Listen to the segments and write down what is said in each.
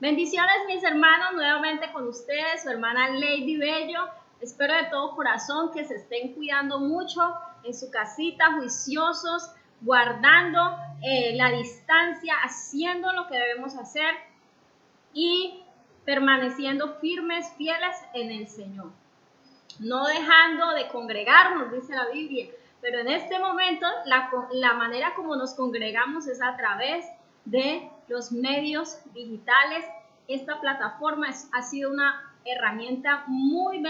Bendiciones, mis hermanos, nuevamente con ustedes, su hermana Lady Bello. Espero de todo corazón que se estén cuidando mucho en su casita, juiciosos, guardando la distancia, haciendo lo que debemos hacer y permaneciendo firmes, fieles en el Señor. No dejando de congregarnos, dice la Biblia, pero en este momento la manera como nos congregamos es a través de los medios digitales. Esta plataforma ha sido una herramienta muy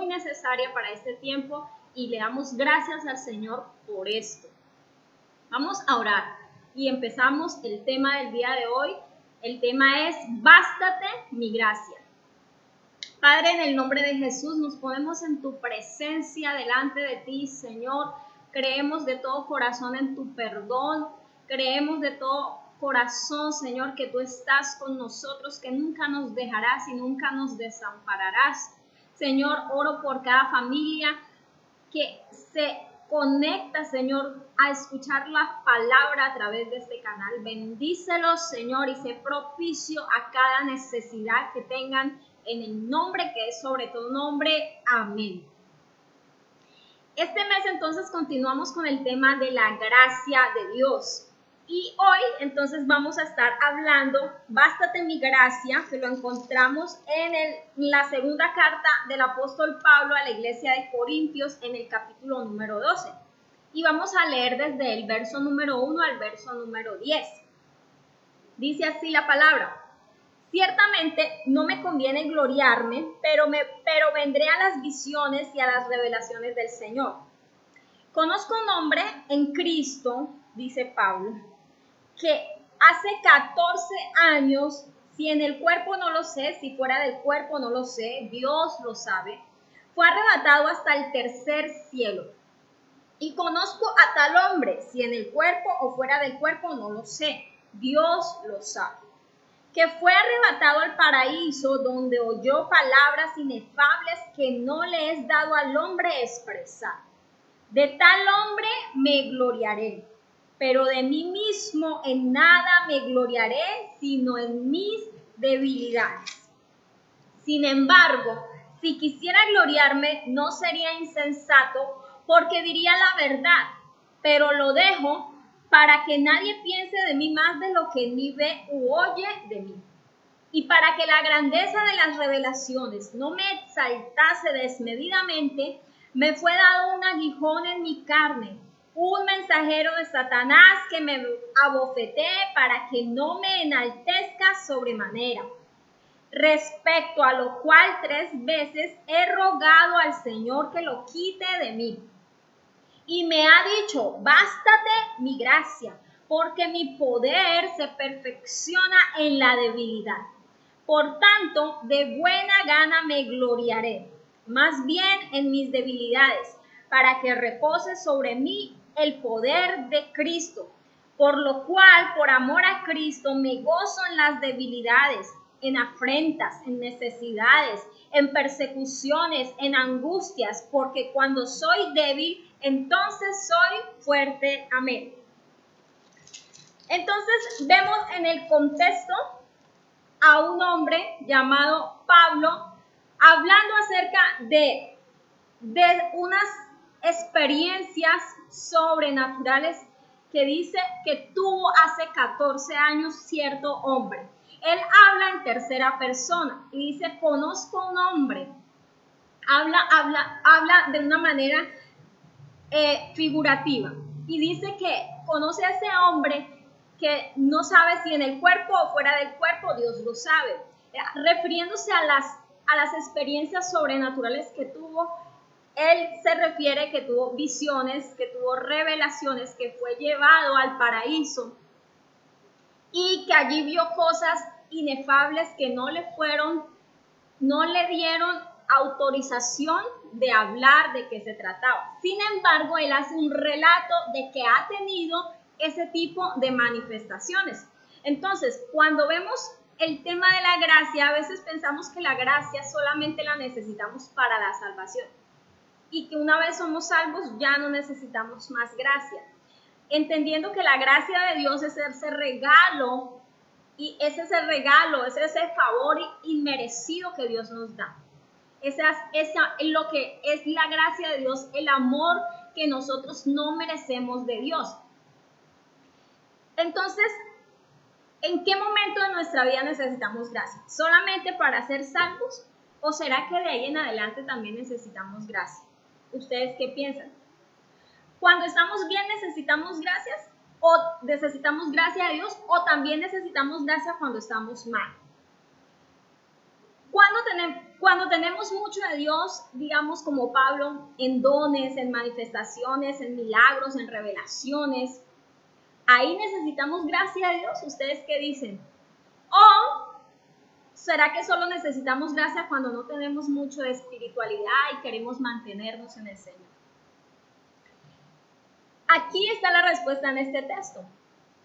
necesaria para este tiempo y le damos gracias al Señor por esto. Vamos a orar y empezamos el tema del día de hoy. El tema es: bástate mi gracia. Padre, en el nombre de Jesús nos ponemos en tu presencia delante de ti, Señor. Creemos de todo corazón en tu perdón. Creemos de todo corazón, Señor, que tú estás con nosotros, que nunca nos dejarás y nunca nos desampararás. Señor, oro por cada familia que se conecta, Señor, a escuchar la palabra a través de este canal. Bendícelos, Señor, y sé propicio a cada necesidad que tengan, en el nombre que es sobre todo nombre. Amén. Este mes entonces continuamos con el tema de la gracia de Dios. Y hoy entonces vamos a estar hablando, bástate mi gracia, que lo encontramos en la segunda carta del apóstol Pablo a la iglesia de Corintios en el capítulo número 12. Y vamos a leer desde el verso número 1 al verso número 10. Dice así la palabra: ciertamente no me conviene gloriarme, pero vendré a las visiones y a las revelaciones del Señor. Conozco un hombre en Cristo, dice Pablo, que hace 14 años, si en el cuerpo no lo sé, si fuera del cuerpo no lo sé, Dios lo sabe, fue arrebatado hasta el tercer cielo. Y conozco a tal hombre, si en el cuerpo o fuera del cuerpo no lo sé, Dios lo sabe, que fue arrebatado al paraíso, donde oyó palabras inefables que no le es dado al hombre expresar. De tal hombre me gloriaré, pero de mí mismo en nada me gloriaré, sino en mis debilidades. Sin embargo, si quisiera gloriarme, no sería insensato, porque diría la verdad, pero lo dejo para que nadie piense de mí más de lo que ni ve u oye de mí. Y para que la grandeza de las revelaciones no me exaltase desmedidamente, me fue dado un aguijón en mi carne, un mensajero de Satanás que me abofetee para que no me enaltezca sobremanera. Respecto a lo cual 3 veces he rogado al Señor que lo quite de mí. Y me ha dicho: bástate mi gracia, porque mi poder se perfecciona en la debilidad. Por tanto, de buena gana me gloriaré, más bien en mis debilidades, para que repose sobre mí el poder de Cristo. Por lo cual, por amor a Cristo, me gozo en las debilidades, en afrentas, en necesidades, en persecuciones, en angustias, porque cuando soy débil, entonces soy fuerte. Amén. Entonces vemos en el contexto a un hombre llamado Pablo hablando acerca de unas experiencias sobrenaturales que dice que tuvo hace 14 años cierto hombre. Él habla en tercera persona y dice: conozco un hombre. Habla de una manera figurativa y dice que conoce a ese hombre que no sabe si en el cuerpo o fuera del cuerpo, Dios lo sabe, refiriéndose a las experiencias sobrenaturales que tuvo. Él se refiere que tuvo visiones, que tuvo revelaciones, que fue llevado al paraíso y que allí vio cosas inefables que no le dieron autorización de hablar de qué se trataba. Sin embargo, él hace un relato de que ha tenido ese tipo de manifestaciones. Entonces, cuando vemos el tema de la gracia, a veces pensamos que la gracia solamente la necesitamos para la salvación y que una vez somos salvos ya no necesitamos más gracia. Entendiendo que la gracia de Dios es ese regalo Y ese es el regalo, ese es el favor inmerecido que Dios nos da. Esa es lo que es la gracia de Dios, el amor que nosotros no merecemos de Dios. Entonces, ¿en qué momento de nuestra vida necesitamos gracia? ¿Solamente para ser salvos? ¿O será que de ahí en adelante también necesitamos gracia? ¿Ustedes qué piensan? Cuando estamos bien necesitamos gracias, o necesitamos gracia de Dios, o también necesitamos gracia cuando estamos mal. Cuando tenemos mucho de Dios, digamos como Pablo, en dones, en manifestaciones, en milagros, en revelaciones, ahí necesitamos gracia de Dios. ¿Ustedes qué dicen? ¿O será que solo necesitamos gracia cuando no tenemos mucho de espiritualidad y queremos mantenernos en el Señor? Aquí está la respuesta en este texto.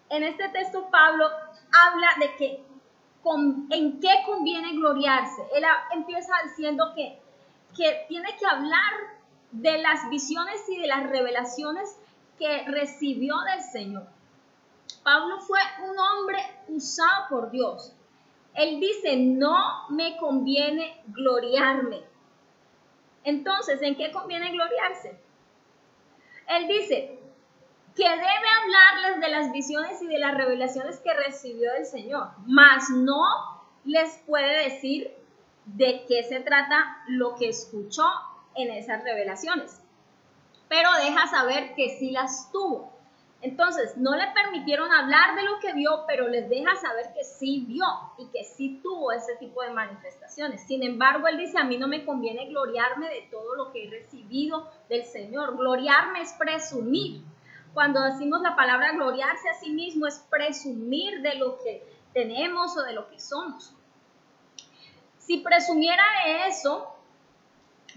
En este texto Pablo habla de que en qué conviene gloriarse. Él empieza diciendo que tiene que hablar de las visiones y de las revelaciones que recibió del Señor. Pablo fue un hombre usado por Dios. Él dice, no me conviene gloriarme. Entonces, ¿en qué conviene gloriarse? Él dice que debe hablarles de las visiones y de las revelaciones que recibió del Señor, mas no les puede decir de qué se trata lo que escuchó en esas revelaciones, pero deja saber que sí las tuvo. Entonces, no le permitieron hablar de lo que vio, pero les deja saber que sí vio y que sí tuvo ese tipo de manifestaciones. Sin embargo, él dice, a mí no me conviene gloriarme de todo lo que he recibido del Señor. Gloriarme es presumir. Cuando decimos la palabra gloriarse a sí mismo es presumir de lo que tenemos o de lo que somos. Si presumiera de eso,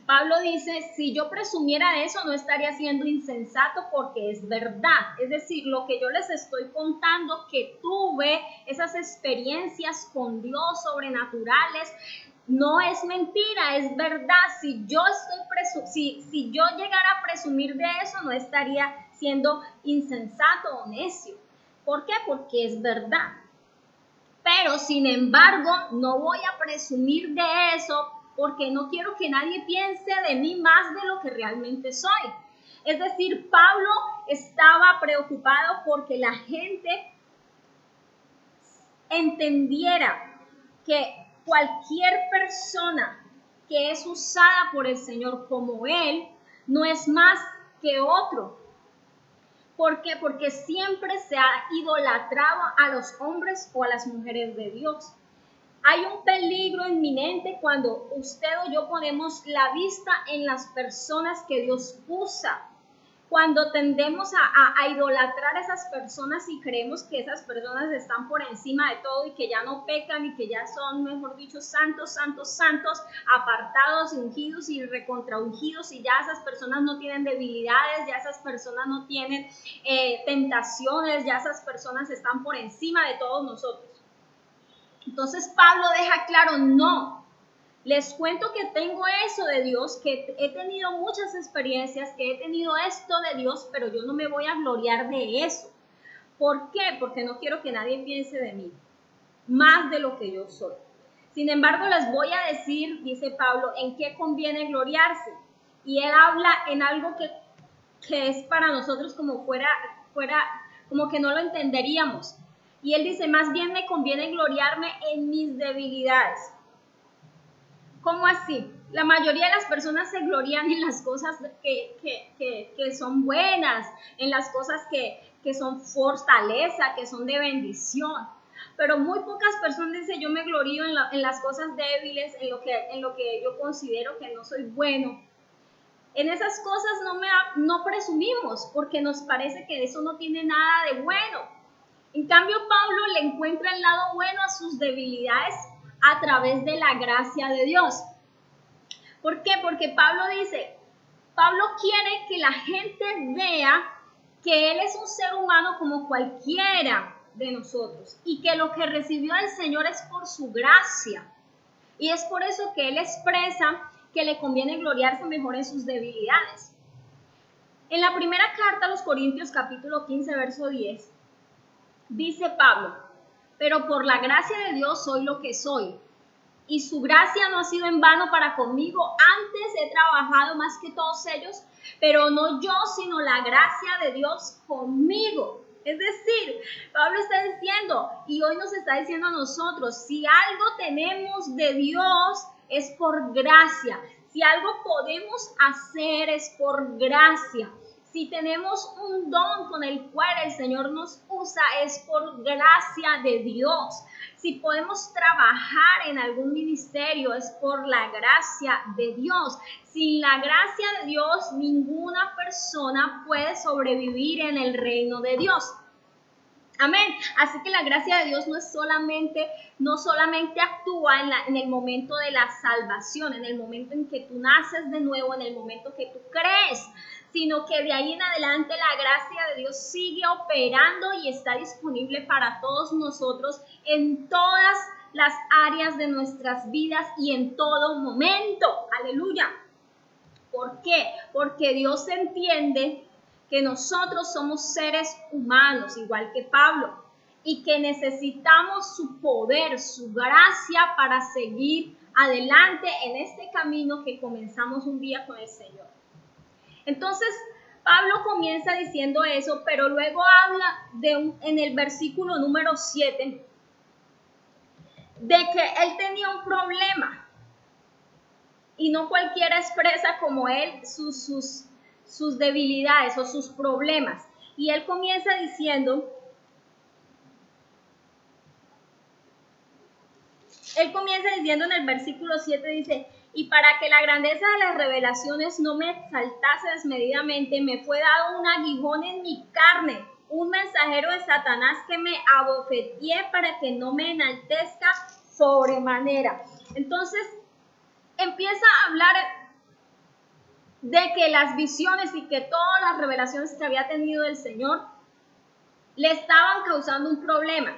Pablo dice, si yo presumiera de eso no estaría siendo insensato porque es verdad. Es decir, lo que yo les estoy contando que tuve, esas experiencias con Dios sobrenaturales, no es mentira, es verdad. Si yo si yo llegara a presumir de eso, no estaría siendo insensato o necio. ¿Por qué? Porque es verdad. Pero, sin embargo, no voy a presumir de eso porque no quiero que nadie piense de mí más de lo que realmente soy. Es decir, Pablo estaba preocupado porque la gente entendiera que cualquier persona que es usada por el Señor como él, no es más que otro. ¿Por qué? Porque siempre se ha idolatrado a los hombres o a las mujeres de Dios. Hay un peligro inminente cuando usted o yo ponemos la vista en las personas que Dios usa. Cuando tendemos a idolatrar a esas personas y creemos que esas personas están por encima de todo y que ya no pecan y que ya son, mejor dicho, santos, santos, santos, apartados, ungidos y recontraungidos, y ya esas personas no tienen debilidades, ya esas personas no tienen tentaciones, ya esas personas están por encima de todos nosotros. Entonces Pablo deja claro, no, les cuento que tengo eso de Dios, que he tenido muchas experiencias, que he tenido esto de Dios, pero yo no me voy a gloriar de eso. ¿Por qué? Porque no quiero que nadie piense de mí más de lo que yo soy. Sin embargo, les voy a decir, dice Pablo, en qué conviene gloriarse. Y él habla en algo que es para nosotros como fuera, como que no lo entenderíamos. Y él dice, más bien me conviene gloriarme en mis debilidades. ¿Cómo así? La mayoría de las personas se glorían en las cosas que son buenas, en las cosas que son fortaleza, que son de bendición. Pero muy pocas personas dicen, yo me glorío en las cosas débiles, en lo que yo considero que no soy bueno. En esas cosas no presumimos, porque nos parece que eso no tiene nada de bueno. En cambio, Pablo le encuentra el lado bueno a sus debilidades a través de la gracia de Dios. ¿Por qué? Porque Pablo quiere que la gente vea que él es un ser humano como cualquiera de nosotros y que lo que recibió del Señor es por su gracia. Y es por eso que él expresa que le conviene gloriarse mejor en sus debilidades. En la primera carta a los Corintios, capítulo 15, verso 10, dice Pablo, pero por la gracia de Dios soy lo que soy. Y su gracia no ha sido en vano para conmigo. Antes he trabajado más que todos ellos, pero no yo, sino la gracia de Dios conmigo. Es decir, Pablo está diciendo, y hoy nos está diciendo a nosotros, si algo tenemos de Dios es por gracia. Si algo podemos hacer es por gracia. Si tenemos un don con el cual el Señor nos usa es por gracia de Dios. Si podemos trabajar en algún ministerio es por la gracia de Dios. Sin la gracia de Dios, ninguna persona puede sobrevivir en el reino de Dios. Amén. Así que la gracia de Dios no solamente actúa en el momento de la salvación, en el momento en que tú naces de nuevo, en el momento que tú crees, sino que de ahí en adelante la gracia de Dios sigue operando y está disponible para todos nosotros en todas las áreas de nuestras vidas y en todo momento. Aleluya. ¿Por qué? Porque Dios entiende que nosotros somos seres humanos, igual que Pablo, y que necesitamos su poder, su gracia para seguir adelante en este camino que comenzamos un día con el Señor. Entonces, Pablo comienza diciendo eso, pero luego habla en el versículo número 7 de que él tenía un problema. Y no cualquiera expresa como él sus debilidades o sus problemas. Y él comienza diciendo en el versículo 7, dice, y para que la grandeza de las revelaciones no me exaltase desmedidamente, me fue dado un aguijón en mi carne, un mensajero de Satanás que me abofeteé para que no me enaltezca sobremanera. Entonces, empieza a hablar de que las visiones y que todas las revelaciones que había tenido el Señor le estaban causando un problema,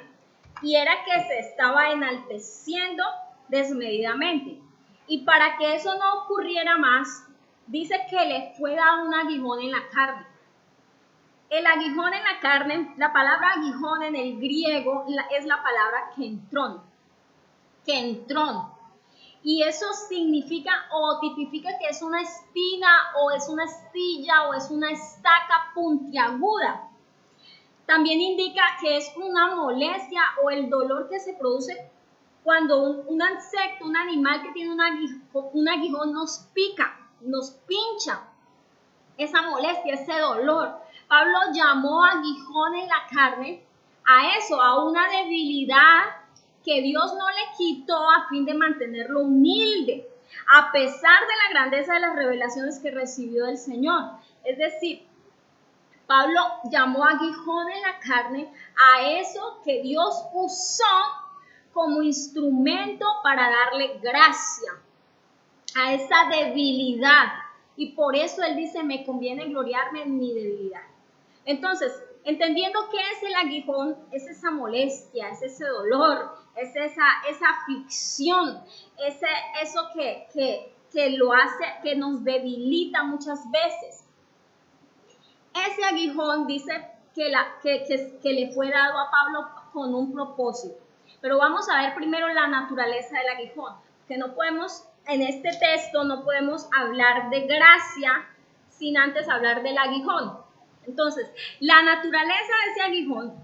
y era que se estaba enalteciendo desmedidamente. Y para que eso no ocurriera más, dice que le fue dado un aguijón en la carne. El aguijón en la carne, la palabra aguijón en el griego es la palabra kentrón. Y eso significa o tipifica que es una espina o es una astilla o es una estaca puntiaguda. También indica que es una molestia o el dolor que se produce cuando un insecto, un animal que tiene un aguijón nos pica, nos pincha. Esa molestia, ese dolor. Pablo llamó aguijón en la carne a eso, a una debilidad que Dios no le quitó a fin de mantenerlo humilde, a pesar de la grandeza de las revelaciones que recibió del Señor. Es decir, Pablo llamó aguijón en la carne a eso que Dios usó como instrumento para darle gracia, a esa debilidad. Y por eso él dice, me conviene gloriarme en mi debilidad. Entonces, entendiendo qué es el aguijón, es esa molestia, es ese dolor, es esa aflicción, eso que lo hace, que nos debilita muchas veces. Ese aguijón dice que le fue dado a Pablo con un propósito. Pero vamos a ver primero la naturaleza del aguijón, que no podemos, en este texto no podemos hablar de gracia sin antes hablar del aguijón. Entonces, la naturaleza de ese aguijón,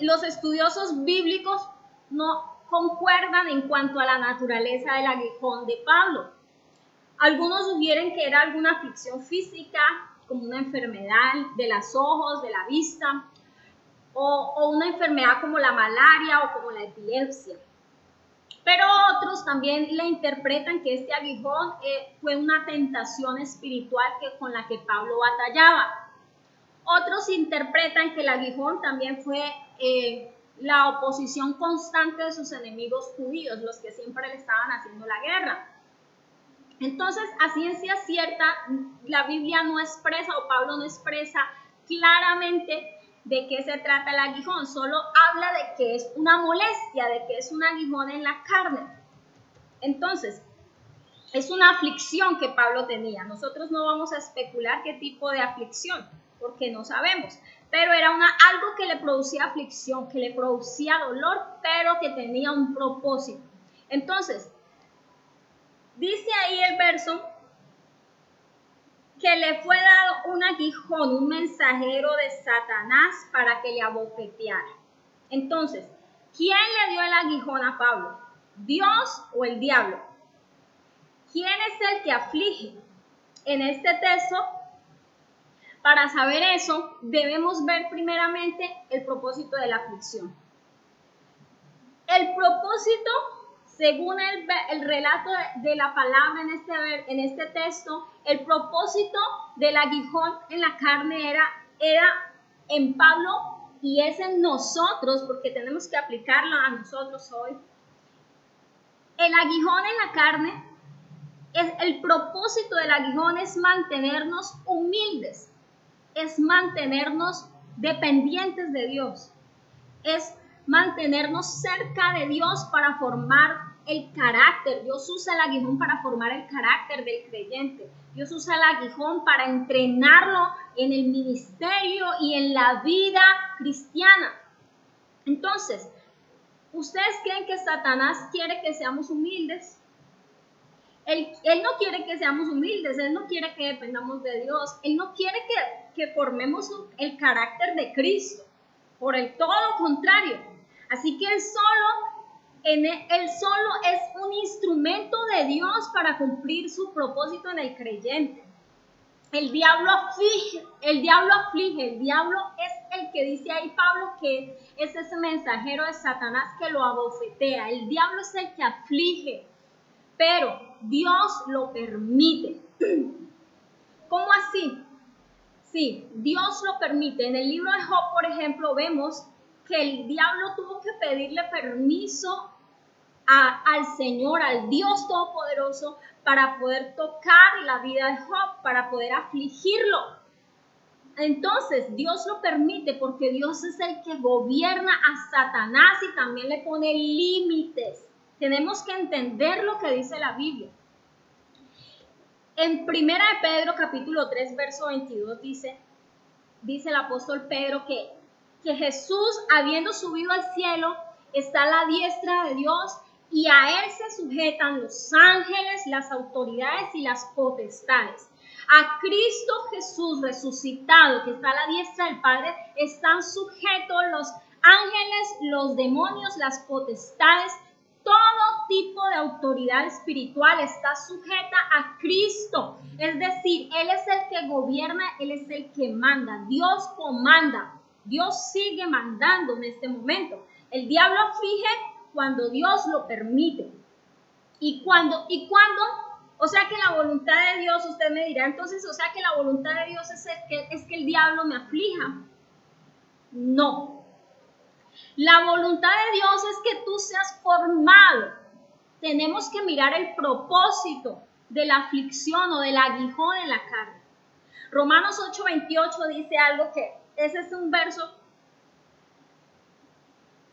los estudiosos bíblicos no concuerdan en cuanto a la naturaleza del aguijón de Pablo. Algunos sugieren que era alguna aflicción física, como una enfermedad de los ojos, de la vista, o una enfermedad como la malaria o como la epilepsia. Pero otros también le interpretan que este aguijón fue una tentación espiritual con la que Pablo batallaba. Otros interpretan que el aguijón también fue la oposición constante de sus enemigos judíos, los que siempre le estaban haciendo la guerra. Entonces, a ciencia cierta, la Biblia no expresa, o Pablo no expresa claramente de qué se trata el aguijón, solo habla de que es una molestia, de que es un aguijón en la carne. Entonces, es una aflicción que Pablo tenía. Nosotros no vamos a especular qué tipo de aflicción, porque no sabemos. pero era algo que le producía aflicción, que le producía dolor, pero que tenía un propósito. Entonces, dice ahí el verso que le fue dado un aguijón, un mensajero de Satanás para que le abofeteara. Entonces, ¿quién le dio el aguijón a Pablo? ¿Dios o el diablo? ¿Quién es el que aflige? En este texto, para saber eso, debemos ver primeramente el propósito de la aflicción. El propósito, según el relato de la palabra en este texto, el propósito del aguijón en la carne era en Pablo y es en nosotros, porque tenemos que aplicarlo a nosotros hoy. El aguijón en la carne, el propósito del aguijón es mantenernos humildes, es mantenernos dependientes de Dios, es mantenernos cerca de Dios para formar el carácter. Dios usa el aguijón para formar el carácter del creyente. Dios usa el aguijón para entrenarlo en el ministerio y en la vida cristiana. Entonces, ¿ustedes creen que Satanás quiere que seamos humildes? Él no quiere que seamos humildes, Él no quiere que dependamos de Dios, Él no quiere que formemos el carácter de Cristo, por el todo lo contrario. Así que Él solo es un instrumento de Dios para cumplir su propósito en el creyente. El diablo aflige, el diablo es el que dice ahí Pablo que es ese mensajero de Satanás que lo abofetea. El diablo es el que aflige, pero Dios lo permite. ¿Cómo así? Sí, Dios lo permite. En el libro de Job, por ejemplo, vemos que el diablo tuvo que pedirle permiso al Señor, al Dios Todopoderoso, para poder tocar la vida de Job, para poder afligirlo. Entonces, Dios lo permite porque Dios es el que gobierna a Satanás y también le pone límites. Tenemos que entender lo que dice la Biblia. En 1 de Pedro capítulo 3, verso 22 dice el apóstol Pedro que Jesús, habiendo subido al cielo, está a la diestra de Dios y a Él se sujetan los ángeles, las autoridades y las potestades. A Cristo Jesús resucitado, que está a la diestra del Padre, están sujetos los ángeles, los demonios, las potestades. Todo tipo de autoridad espiritual está sujeta a Cristo. Es decir, Él es el que gobierna, Él es el que manda. Dios comanda. Dios sigue mandando en este momento. El diablo aflige cuando Dios lo permite. ¿Y cuándo? O sea que la voluntad de Dios, usted me dirá, entonces, o sea que la voluntad de Dios es que el diablo me aflija. No. La voluntad de Dios es que tú seas formado. Tenemos que mirar el propósito de la aflicción o del aguijón en la carne. Romanos 8:28 dice algo que, ese es un verso.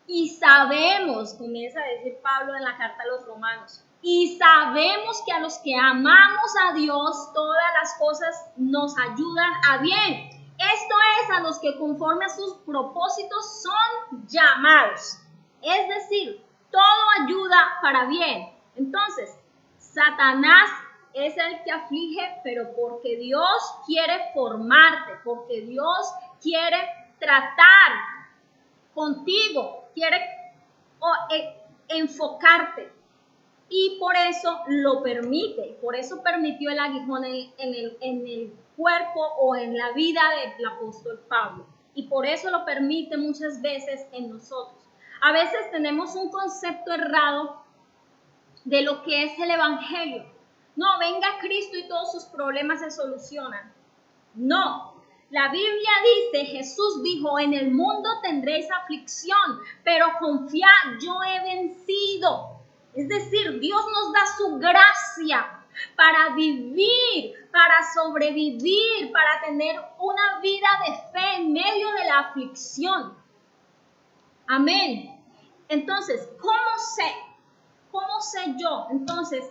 Y sabemos, comienza a decir Pablo en la carta a los romanos, y sabemos que a los que amamos a Dios, todas las cosas nos ayudan a bien. Esto es, a los que conforme a sus propósitos son llamados. Es decir, todo ayuda para bien. Entonces, Satanás es el que aflige, pero porque Dios quiere formarte, porque Dios quiere tratar contigo, quiere enfocarte. Y por eso lo permite, por eso permitió el aguijón en el cuerpo o en la vida del apóstol Pablo. Y por eso lo permite muchas veces en nosotros. A veces tenemos un concepto errado de lo que es el evangelio. No, venga Cristo y todos sus problemas se solucionan. No. La Biblia dice, Jesús dijo, en el mundo tendréis aflicción, pero confiad, yo he vencido. Es decir, Dios nos da su gracia para vivir, para sobrevivir, para tener una vida de fe en medio de la aflicción. Amén. Entonces, ¿cómo sé yo? Entonces,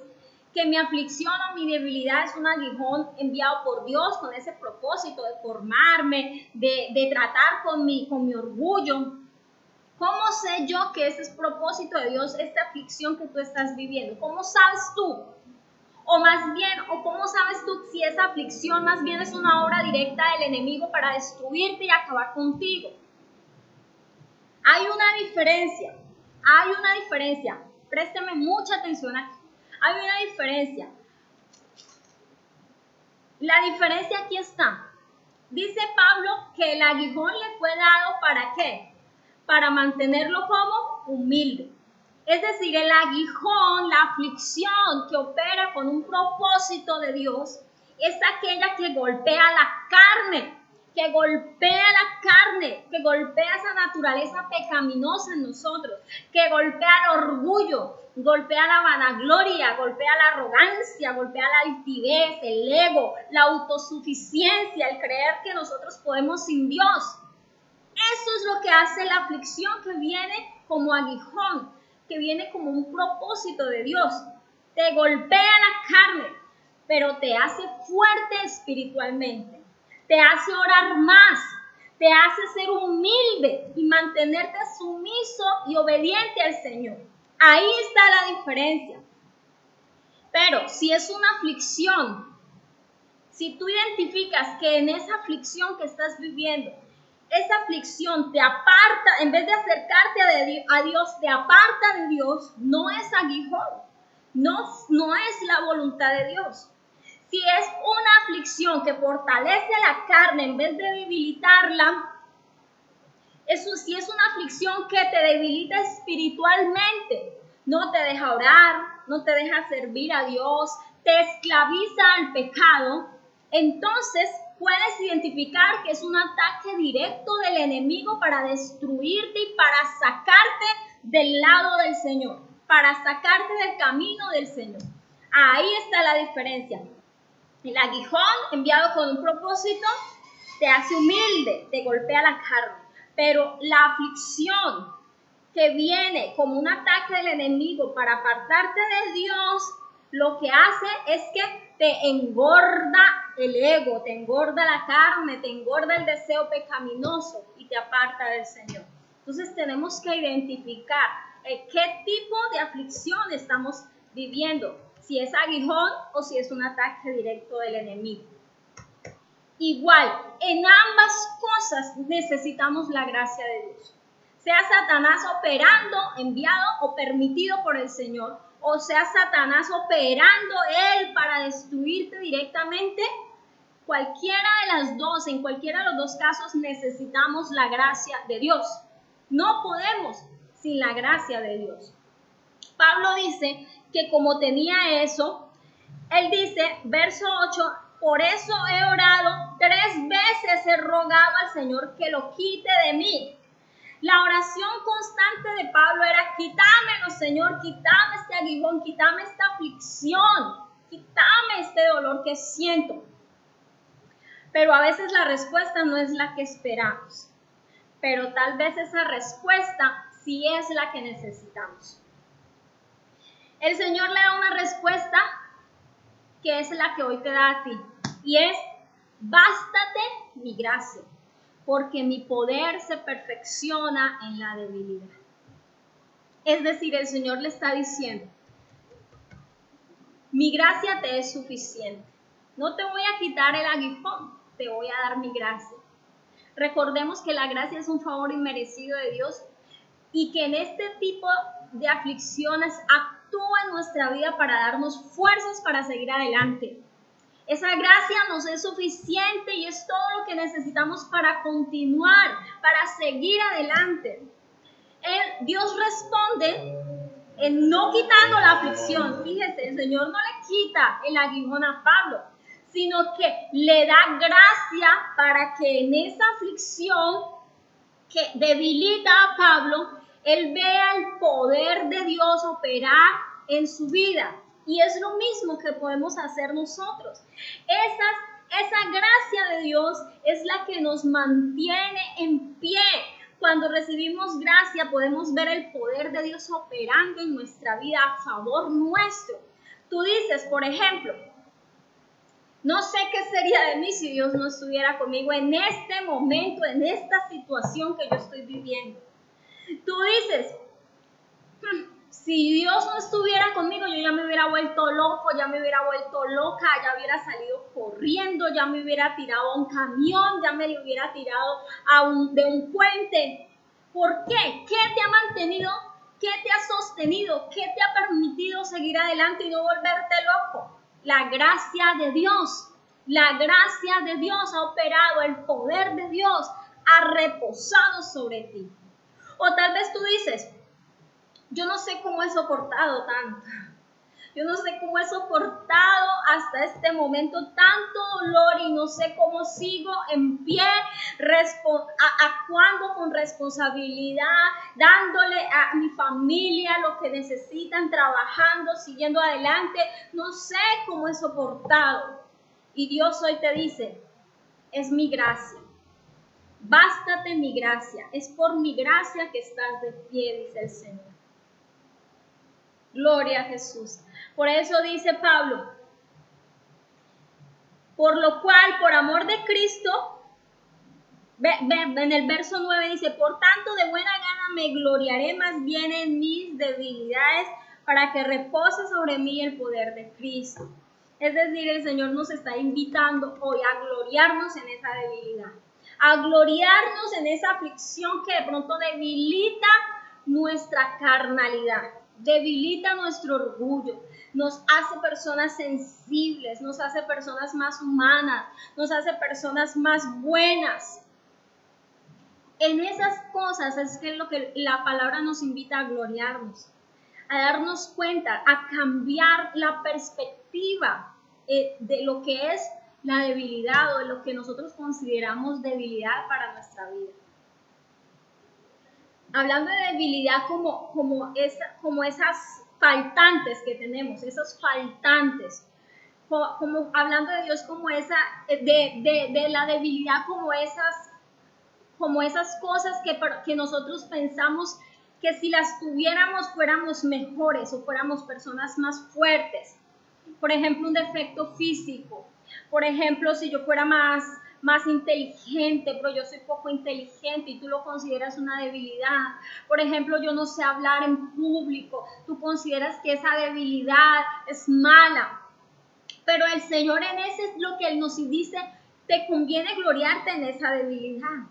que mi aflicción o mi debilidad es un aguijón enviado por Dios con ese propósito de formarme, de tratar con mi orgullo. ¿Cómo sé yo que ese es propósito de Dios, esta aflicción que tú estás viviendo? ¿Cómo sabes tú? O más bien, ¿o cómo sabes tú si esa aflicción más bien es una obra directa del enemigo para destruirte y acabar contigo? Hay una diferencia. Présteme mucha atención aquí. Hay una diferencia. La diferencia aquí está. Dice Pablo que el aguijón le fue dado ¿para qué? Para mantenerlo como humilde. Es decir, el aguijón, la aflicción que opera con un propósito de Dios, es aquella que golpea la carne, que golpea esa naturaleza pecaminosa en nosotros, que golpea el orgullo, golpea la vanagloria, golpea la arrogancia, golpea la altivez, el ego, la autosuficiencia, el creer que nosotros podemos sin Dios. Eso es lo que hace la aflicción que viene como aguijón, que viene como un propósito de Dios. Te golpea la carne, pero te hace fuerte espiritualmente. Te hace orar más, te hace ser humilde y mantenerte sumiso y obediente al Señor. Ahí está la diferencia. Pero si es una aflicción, si tú identificas que en esa aflicción que estás viviendo, esa aflicción te aparta, en vez de acercarte a Dios, te aparta de Dios, no es aguijón, no es la voluntad de Dios. Si es una aflicción que fortalece la carne en vez de debilitarla, si es una aflicción que te debilita espiritualmente, no te deja orar, no te deja servir a Dios, te esclaviza al pecado, entonces puedes identificar que es un ataque directo del enemigo para destruirte y para sacarte del lado del Señor, para sacarte del camino del Señor. Ahí está la diferencia. El aguijón enviado con un propósito te hace humilde, te golpea la carne, pero la aflicción que viene como un ataque del enemigo para apartarte de Dios, lo que hace es que te engorda el ego, te engorda la carne, te engorda el deseo pecaminoso y te aparta del Señor. Entonces tenemos que identificar qué tipo de aflicción estamos viviendo, si es aguijón o si es un ataque directo del enemigo. Igual, en ambas cosas necesitamos la gracia de Dios. Sea Satanás operando, enviado o permitido por el Señor, o sea Satanás operando él para destruirte directamente, cualquiera de las dos, en cualquiera de los dos casos necesitamos la gracia de Dios. No podemos sin la gracia de Dios. Pablo dice que como tenía eso, él dice, verso 8, por eso he orado 3 veces, he rogado al Señor que lo quite de mí. La oración constante de Pablo era, quítamelo, Señor, quítame este aguijón, quítame esta aflicción, quítame este dolor que siento. Pero a veces la respuesta no es la que esperamos, pero tal vez esa respuesta sí es la que necesitamos. El Señor le da una respuesta que es la que hoy te da a ti, y es, bástate mi gracia, porque mi poder se perfecciona en la debilidad. Es decir, el Señor le está diciendo, mi gracia te es suficiente. No te voy a quitar el aguijón, te voy a dar mi gracia. Recordemos que la gracia es un favor inmerecido de Dios y que en este tipo de aflicciones actúa en nuestra vida para darnos fuerzas para seguir adelante. Esa gracia nos es suficiente y es todo lo que necesitamos para continuar, para seguir adelante. Dios responde no quitando la aflicción. Fíjese, el Señor no le quita el aguijón a Pablo, sino que le da gracia para que en esa aflicción que debilita a Pablo, él vea el poder de Dios operar en su vida. Y es lo mismo que podemos hacer nosotros. Esa gracia de Dios es la que nos mantiene en pie. Cuando recibimos gracia podemos ver el poder de Dios operando en nuestra vida a favor nuestro. Tú dices, por ejemplo, no sé qué sería de mí si Dios no estuviera conmigo en este momento, en esta situación que yo estoy viviendo. Tú dices, si Dios no estuviera conmigo, yo ya me hubiera vuelto loco, ya me hubiera vuelto loca, ya hubiera salido corriendo, ya me hubiera tirado a un camión, ya me hubiera tirado de un puente. ¿Por qué? ¿Qué te ha mantenido? ¿Qué te ha sostenido? ¿Qué te ha permitido seguir adelante y no volverte loco? La gracia de Dios. La gracia de Dios ha operado, el poder de Dios ha reposado sobre ti. O tal vez tú dices, yo no sé cómo he soportado tanto. Yo no sé cómo he soportado hasta este momento tanto dolor y no sé cómo sigo en pie, actuando con responsabilidad, dándole a mi familia lo que necesitan, trabajando, siguiendo adelante. No sé cómo he soportado. Y Dios hoy te dice, es mi gracia. Bástate mi gracia. Es por mi gracia que estás de pie, dice el Señor. Gloria a Jesús. Por eso dice Pablo, por lo cual, por amor de Cristo, en el verso 9 dice, por tanto de buena gana me gloriaré más bien en mis debilidades para que repose sobre mí el poder de Cristo. Es decir, el Señor nos está invitando hoy a gloriarnos en esa debilidad, a gloriarnos en esa aflicción que de pronto debilita nuestra carnalidad, debilita nuestro orgullo, nos hace personas sensibles, nos hace personas más humanas, nos hace personas más buenas. En esas cosas es que lo que la palabra nos invita a gloriarnos, a darnos cuenta, a cambiar la perspectiva de lo que es la debilidad o de lo que nosotros consideramos debilidad para nuestra vida. Hablando de debilidad como esas faltantes que tenemos, esos faltantes, como hablando de Dios como esa, de la debilidad como esas cosas que nosotros pensamos que si las tuviéramos fuéramos mejores o fuéramos personas más fuertes. Por ejemplo, un defecto físico. Por ejemplo, si yo fuera más inteligente, pero yo soy poco inteligente y tú lo consideras una debilidad. Por ejemplo, yo no sé hablar en público, tú consideras que esa debilidad es mala. Pero el Señor en ese es lo que Él nos dice, te conviene gloriarte en esa debilidad.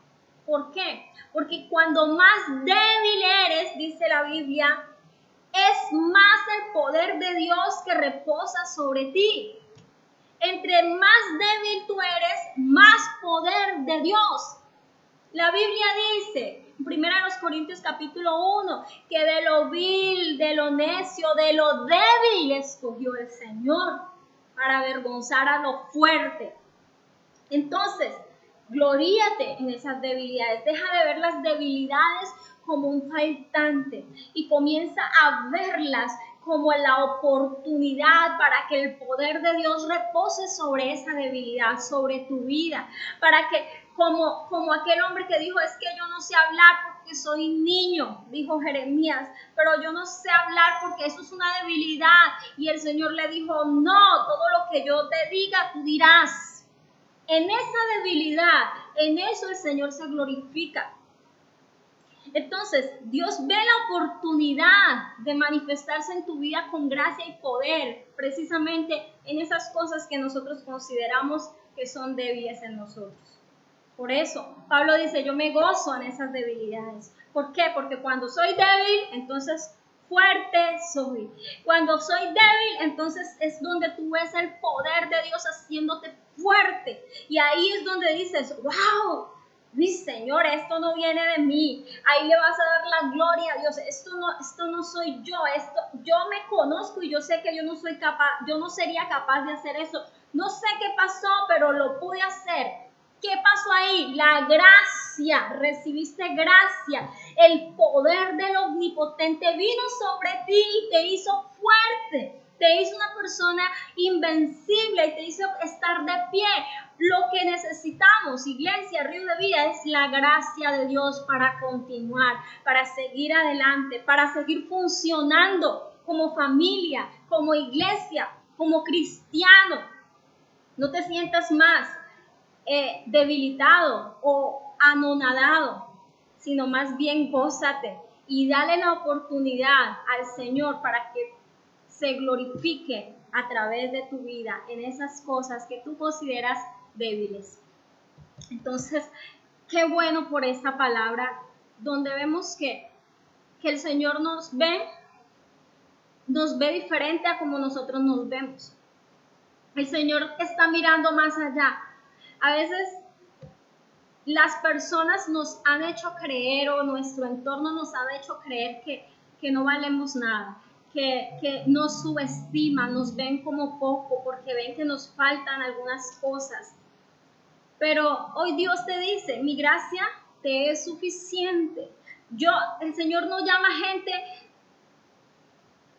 ¿Por qué? Porque cuando más débil eres, dice la Biblia, es más el poder de Dios que reposa sobre ti. Entre más débil tú eres, más poder de Dios. La Biblia dice, en 1 Corintios capítulo 1, que de lo vil, de lo necio, de lo débil escogió el Señor para avergonzar a lo fuerte. Entonces, gloríate en esas debilidades. Deja de ver las debilidades como un faltante y comienza a verlas como la oportunidad para que el poder de Dios repose sobre esa debilidad, sobre tu vida, para que como aquel hombre que dijo, es que yo no sé hablar porque soy niño, dijo Jeremías, pero yo no sé hablar porque eso es una debilidad, y el Señor le dijo, no, todo lo que yo te diga, tú dirás. En esa debilidad, en eso el Señor se glorifica. Entonces, Dios ve la oportunidad de manifestarse en tu vida con gracia y poder, precisamente en esas cosas que nosotros consideramos que son débiles en nosotros. Por eso, Pablo dice, yo me gozo en esas debilidades. ¿Por qué? Porque cuando soy débil, entonces fuerte soy. Cuando soy débil, entonces es donde tú ves el poder de Dios haciéndote fuerte. Y ahí es donde dices, wow, mi Señor, esto no viene de mí. Ahí le vas a dar la gloria a Dios. Esto no soy yo. Yo me conozco y yo sé que yo no soy capaz, yo no sería capaz de hacer eso. No sé qué pasó, pero lo pude hacer. ¿Qué pasó ahí? La gracia, recibiste gracia. El poder del Omnipotente vino sobre ti y te hizo fuerte. Te hizo una persona invencible y te hizo estar de pie. Lo que necesitamos, Iglesia Río de Vida, es la gracia de Dios para continuar, para seguir adelante, para seguir funcionando como familia, como iglesia, como cristiano. No te sientas más debilitado o anonadado, sino más bien gózate y dale la oportunidad al Señor para que se glorifique a través de tu vida en esas cosas que tú consideras débiles. Entonces, qué bueno por esta palabra, donde vemos que el Señor nos ve diferente a como nosotros nos vemos. El Señor está mirando más allá. A veces las personas nos han hecho creer, o nuestro entorno nos ha hecho creer que no valemos nada, que nos subestiman, nos ven como poco, porque ven que nos faltan algunas cosas. Pero hoy Dios te dice, mi gracia te es suficiente. El Señor no llama gente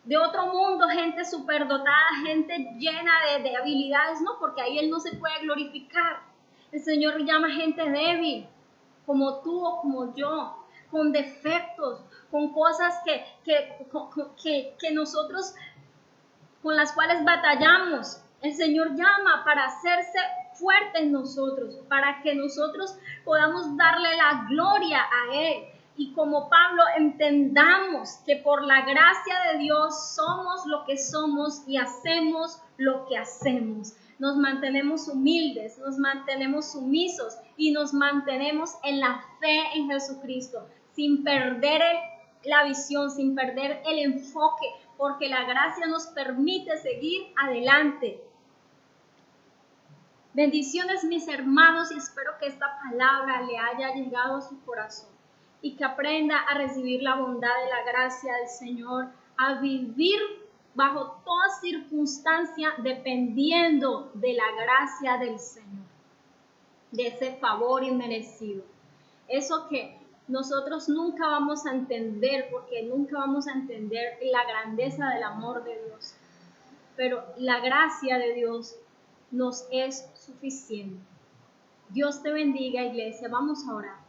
de otro mundo, gente superdotada, gente llena de habilidades, no, porque ahí Él no se puede glorificar. El Señor llama gente débil, como tú o como yo, con defectos, con cosas que nosotros, con las cuales batallamos. El Señor llama para hacerse fuerte en nosotros, para que nosotros podamos darle la gloria a Él. Y como Pablo, entendamos que por la gracia de Dios somos lo que somos y hacemos lo que hacemos. Nos mantenemos humildes, nos mantenemos sumisos y nos mantenemos en la fe en Jesucristo, sin perder la visión, sin perder el enfoque, porque la gracia nos permite seguir adelante. Bendiciones, mis hermanos, y espero que esta palabra le haya llegado a su corazón y que aprenda a recibir la bondad y la gracia del Señor, a vivir bajo toda circunstancia dependiendo de la gracia del Señor, de ese favor inmerecido. Eso que nosotros nunca vamos a entender, porque nunca vamos a entender la grandeza del amor de Dios. Pero la gracia de Dios nos es suficiente. Dios te bendiga, iglesia. Vamos a orar.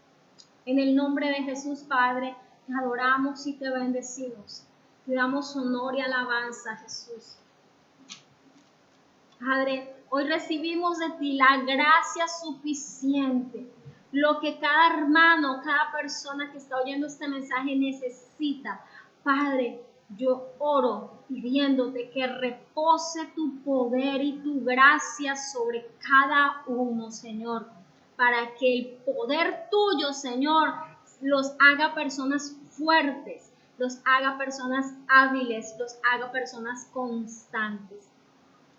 En el nombre de Jesús, Padre, te adoramos y te bendecimos. Te damos honor y alabanza, Jesús. Padre, hoy recibimos de ti la gracia suficiente, lo que cada hermano, cada persona que está oyendo este mensaje necesita. Padre, yo oro pidiéndote que repose tu poder y tu gracia sobre cada uno, Señor, para que el poder tuyo, Señor, los haga personas fuertes, los haga personas hábiles, los haga personas constantes.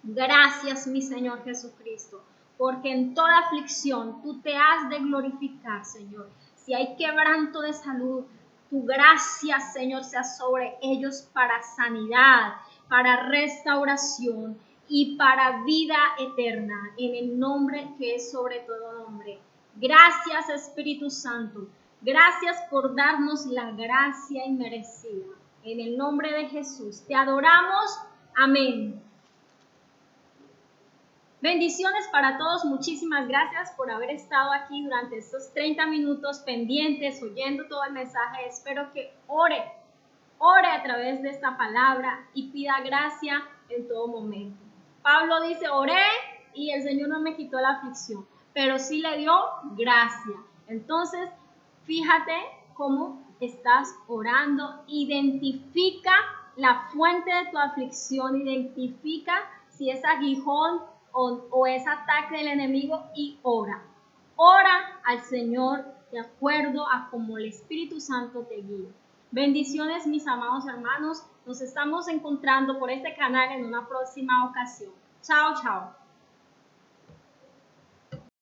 Gracias, mi Señor Jesucristo, porque en toda aflicción tú te has de glorificar, Señor. Si hay quebranto de salud, tu gracia, Señor, sea sobre ellos para sanidad, para restauración y para vida eterna, en el nombre que es sobre todo nombre. Gracias, Espíritu Santo. Gracias por darnos la gracia inmerecida. En el nombre de Jesús te adoramos. Amén. Bendiciones para todos, muchísimas gracias por haber estado aquí durante estos 30 minutos pendientes, oyendo todo el mensaje. Espero que ore a través de esta palabra y pida gracia en todo momento. Pablo dice, oré y el Señor no me quitó la aflicción, pero sí le dio gracia. Entonces, fíjate cómo estás orando, identifica la fuente de tu aflicción, identifica si es aguijón o es ataque del enemigo y ora. Ora al Señor de acuerdo a como el Espíritu Santo te guíe. Bendiciones, mis amados hermanos. Nos estamos encontrando por este canal en una próxima ocasión. Chao, chao.